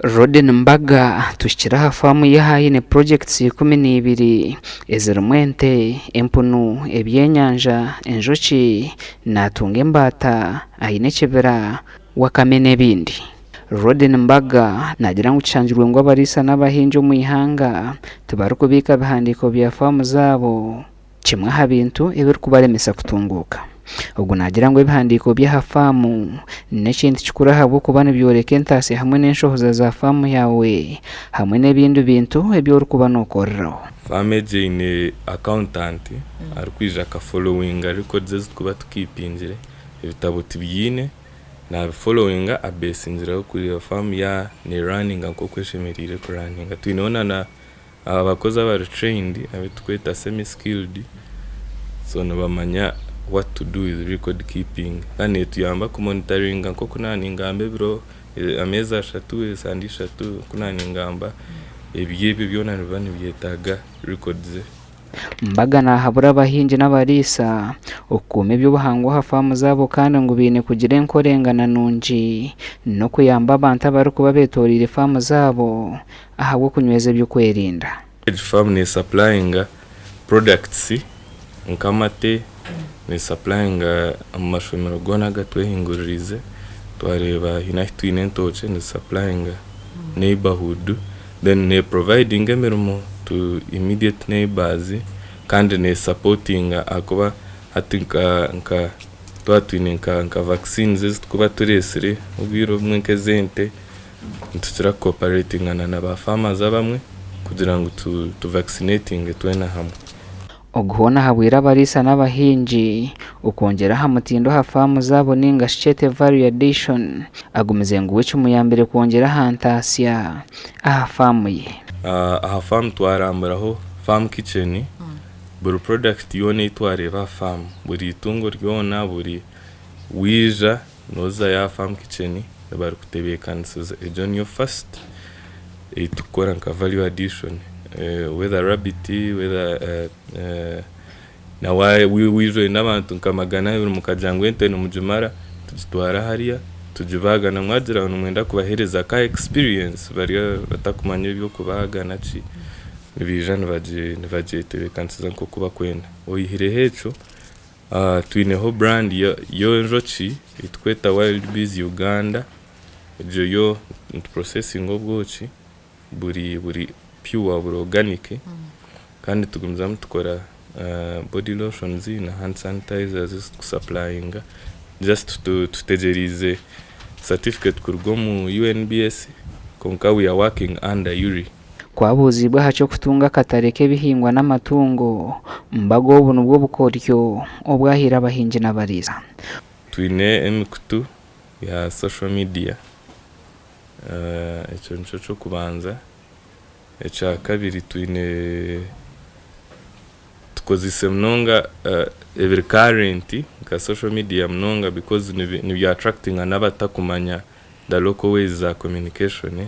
Roden Mbaga tushikira hafamu yahayine projects 12 ezirimu ente, empunu, ebyenyanja, enjoki, natunga embata, ayine ekibira, wakame n'ebindi. Roden Mbaga nagira ngu kishangirwe ngo abarisa n'abahingi omu ihanga tibarikubika bihandiko bya famu zabo kimwe ha bintu ebirikubaremesa kutunguka. Ubwo nagira ngo ebihandiko bya hafamu n'ekintu kikura habo kuba nibyoreka entasi hamwe n'enshohoza za famu yawe hamwe n'ebindi bintu ebyo urikuba nokoreraho. Famu ine accountant arikwija ka following records kuba tukipingire ebitabo tibyine na following abesinzira kuri famu ya ne running nko kweshemerire ku running twinona na abakozi abari trained abitweta semi skilled so nabamanya what to do with record keeping kandi tuyamba ku monitoring nko kunani ngambe bro ameza 3 sandi 3 kunani ngamba ebiyebi byona nibani byetaga records. Mbaga nahabura abahingi n'abarisa okume by'ubuhango hafamu zabo kandi ngo bine kugira enkorengana nungi no kuyamba abantu abarikuba betorire famu zabo ahabwo kunyweza byo kwerinda. Farm ne supplying products nkamate ne supplying amashomero gona gatwehinguririze twareba hinahitwi nentoche ne supplying neighborhood then ne providing emirimo to immediate neighbors kandi ne supporting akuba hatinka twatwine nka vaccines kuba turesire ubwiro bw'enke zente tukira cooperating na ba farmers abamwe kugira ngo tu vaccinating twena hamwe. Oguhona habwira abarisa n'abahingi ukongera hamutindo hafamu zabo ninga shete value addition agumize ngo wicu muyambere kongera hantasya ahafamu ye. Ahafamu twarambaraho farm kitchen buri product yone itwareba farm buri itungo ryona buri wija noza ya farm kitchen bari kutebekanisiza ejo niyo first itukora nka value addition whether rabbit whether na wijo n'abantu nkamagana buri mukajangwe ente no mujumara tujitwara hariya tujibaga na mwagira n'umwenda kubahereza ka experience bari batakumanya ibyo kubaga naci bijana baje tebekanisiza nko kuba kwenda oyihire hecho twineho brand yo njoki itweta Wild Bees Uganda yo processing obwoki buri pure buri organic kandi tugumza mutukora body lotions na hand sanitizers supplying just to tegerize certificate kurgo mu UNBS konka we are working under URI. Kwabuzibwa haco kutunga katareke bihingwa n'amatungo mbago ubu nubwo bukoryo obwahira abahingi n'abariza. Twine emikutu ya social media eco nico cyo kubanza eca kabiri twine tukozise mnonga every current ka social media mnonga because ni attracting anabatakumanya the local ways za communication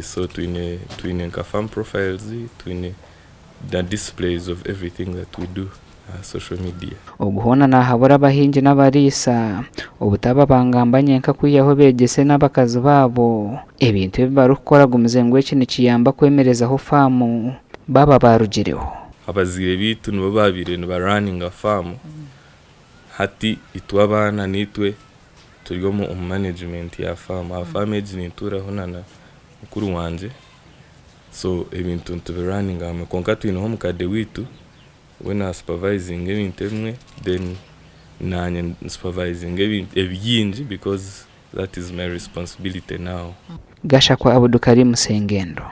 so twine nka farm profiles twine the displays of everything that we do social media. Oguhona nahabura abahingi n'abarisa ubutaba bangambanye nka kwiyaho begese n'abakazi babo ebintu bibarukora gumize ngo iki nikiyamba kwemerezaho famu baba barugireho abazire bitu nibo babire ni running a farm hati itwabana nitwe turigo mu management ya farm farmage nituraho nana mukuru wanje so ebintu running am konka twino mu kade witu when supervising ebintu emwe then nanye supervising ebintu ebyinji because that is my responsibility now. Gasha kwa Abdul Karim Sengendo.